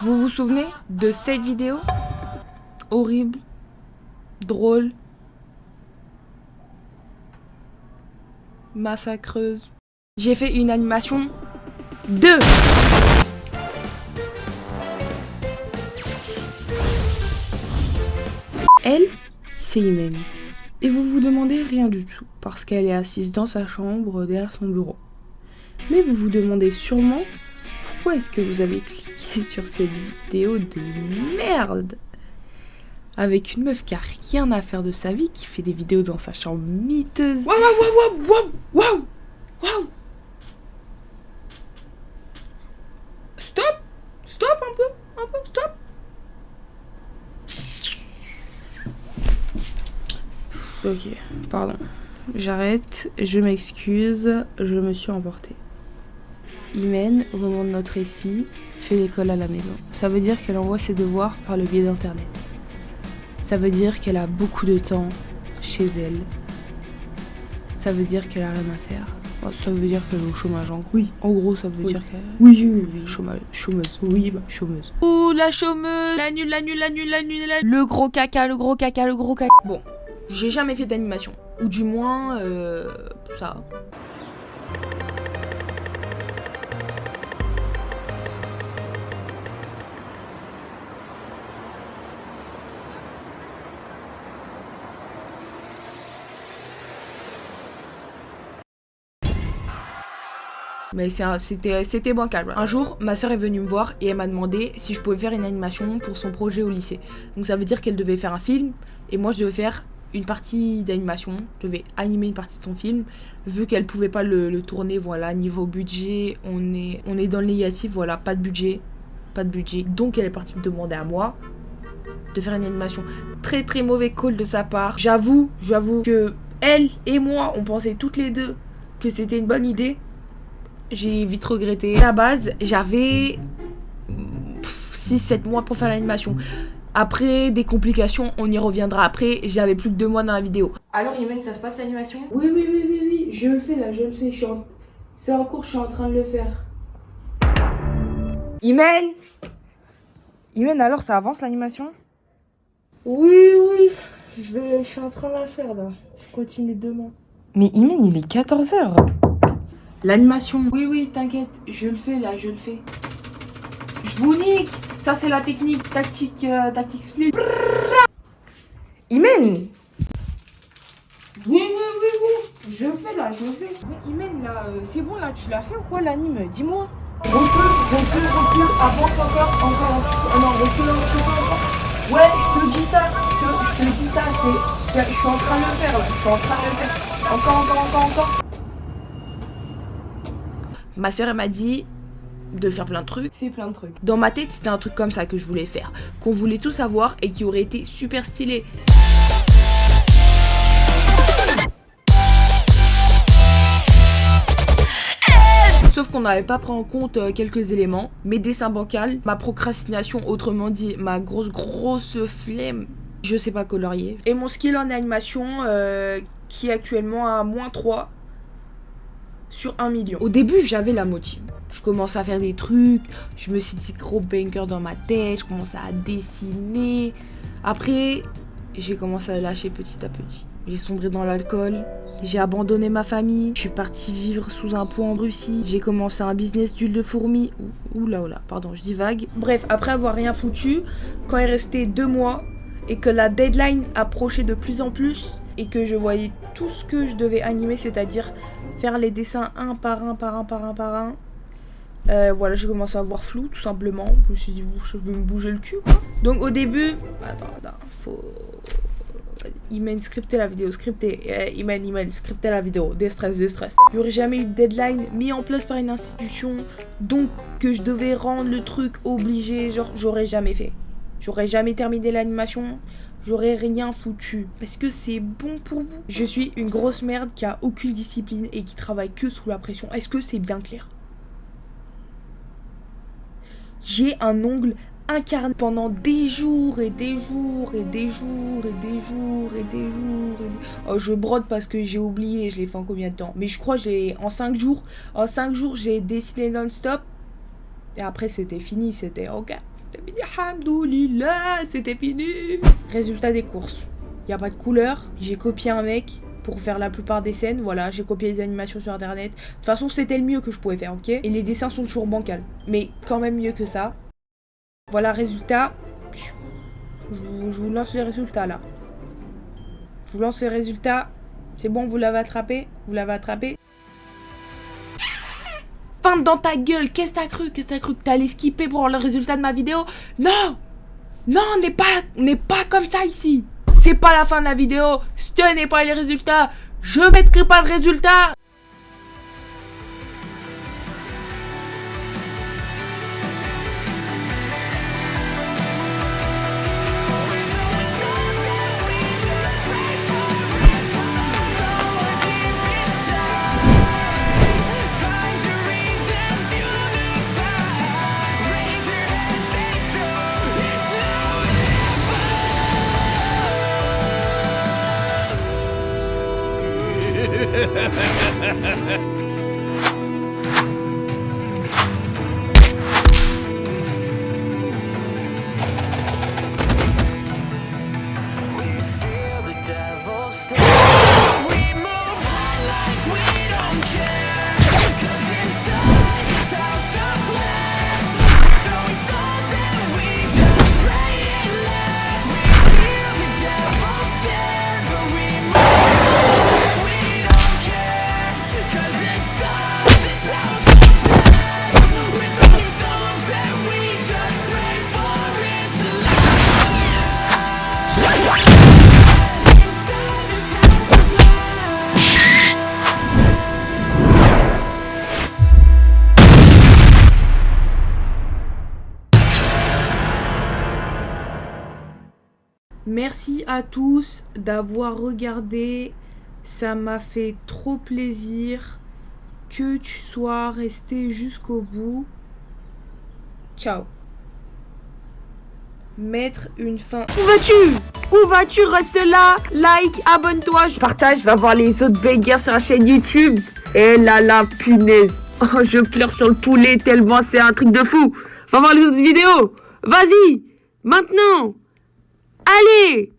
Vous vous souvenez de cette vidéo? Horrible, drôle, massacreuse. J'ai fait une animation 2. Elle, c'est Imen. Et vous vous demandez rien du tout, parce qu'elle est assise dans sa chambre derrière son bureau. Mais vous vous demandez sûrement pourquoi est-ce que vous avez cliqué sur cette vidéo de merde avec une meuf qui a rien à faire de sa vie, qui fait des vidéos dans sa chambre miteuse. Waouh, waouh, waouh, waouh, waouh. Stop, stop un peu, stop. Ok, pardon. J'arrête, je m'excuse, je me suis emportée. Imen, au moment de notre récit, fait l'école à la maison. Ça veut dire qu'elle envoie ses devoirs par le biais d'internet. Ça veut dire qu'elle a beaucoup de temps chez elle. Ça veut dire qu'elle a rien à faire. Ça veut dire qu'elle est au chômage. Oui, en gros, ça veut dire qu'elle... Oui. Chômeuse. Oui, bah, chômeuse. Ouh, la chômeuse. La nulle. Le gros caca. Bon, j'ai jamais fait d'animation. Ou du moins, ça... Mais c'était bancal. Un jour, ma soeur est venue me voir et elle m'a demandé si je pouvais faire une animation pour son projet au lycée. Donc ça veut dire qu'elle devait faire un film et moi je devais faire une partie d'animation. Je devais animer une partie de son film. Vu qu'elle pouvait pas le tourner, voilà, niveau budget, on est dans le négatif, voilà, pas de budget. Donc elle est partie me demander à moi de faire une animation. Très très mauvais call de sa part. J'avoue que elle et moi, on pensait toutes les deux que c'était une bonne idée. J'ai vite regretté. À la base, j'avais 6-7 mois pour faire l'animation. Après, des complications, on y reviendra après. J'avais plus que 2 mois dans la vidéo. Alors, Imen, ça se passe l'animation? Oui. Je le fais là, C'est en cours, je suis en train de le faire. Imen, alors, ça avance l'animation? Oui. Je suis en train de la faire là. Je continue demain. Mais Imen, il est 14h. L'animation. Oui, t'inquiète, je le fais. Je vous nique. Ça, c'est la technique, tactique split. Imen. Oui. Je le fais là. Bon, Imen, là, c'est bon, là, tu l'as fait ou quoi, l'anime? Dis-moi. Recule, avance encore. Non, recule encore. Ouais, je te dis ça. Je suis en train de le faire, là. Encore. Ma soeur, elle m'a dit de faire plein de trucs. Fais plein de trucs. Dans ma tête, c'était un truc comme ça que je voulais faire. Qu'on voulait tous savoir et qui aurait été super stylé. Sauf qu'on n'avait pas pris en compte quelques éléments. Mes dessins bancals, ma procrastination, autrement dit, ma grosse flemme. Je sais pas colorier. Et mon skill en animation qui est actuellement à -3. Sur 1 million. Au début, j'avais la motive. Je commençais à faire des trucs, je me suis dit gros banger dans ma tête, je commençais à dessiner. Après, j'ai commencé à lâcher petit à petit. J'ai sombré dans l'alcool, j'ai abandonné ma famille, je suis partie vivre sous un pont en Russie, j'ai commencé un business d'huile de fourmi. Oula, pardon, je divague. Bref, après avoir rien foutu, quand il restait 2 mois et que la deadline approchait de plus en plus, et que je voyais tout ce que je devais animer, c'est-à-dire faire les dessins un par un. Voilà, j'ai commencé à voir flou, tout simplement. Je me suis dit, je vais me bouger le cul, quoi. Donc au début... Attends, faut... Imen, scripter la vidéo, Imen, scripter la vidéo, déstress. Il n'y aurait jamais eu de deadline mis en place par une institution, donc que je devais rendre le truc obligé, genre, j'aurais jamais fait. J'aurais jamais terminé l'animation. J'aurais rien foutu. Est-ce que c'est bon pour vous? Je suis une grosse merde qui a aucune discipline et qui travaille que sous la pression. Est-ce que c'est bien clair? J'ai un ongle incarné pendant des jours. Oh, je brode parce que j'ai oublié, je l'ai fait en combien de temps? Mais je crois que en 5 jours, j'ai dessiné non-stop. Et après, c'était fini, c'était ok. C'était fini, alhamdoulilah, c'était fini. Résultat des courses. Y a pas de couleur. J'ai copié un mec pour faire la plupart des scènes. Voilà, j'ai copié les animations sur internet. De toute façon, c'était le mieux que je pouvais faire, ok? Et les dessins sont toujours bancals. Mais quand même mieux que ça. Voilà, résultat. Je vous lance les résultats là. Je vous lance les résultats. C'est bon, vous l'avez attrapé? Vous l'avez attrapé? Peinte dans ta gueule, qu'est-ce que t'as cru? Qu'est-ce que t'as cru que t'allais skipper pour le résultat de ma vidéo? Non! Non, on n'est pas comme ça ici. C'est pas la fin de la vidéo. Ce n'est pas les résultats. Je mettrai pas le résultat. Merci à tous d'avoir regardé, ça m'a fait trop plaisir que tu sois resté jusqu'au bout. Ciao. Mettre une fin. Où vas-tu? Où vas-tu? Reste là, like, abonne-toi, partage, va voir les autres bangers sur la chaîne YouTube. Et là, la punaise. Oh, je pleure sur le poulet tellement c'est un truc de fou. Va voir les autres vidéos. Vas-y, maintenant. Allez!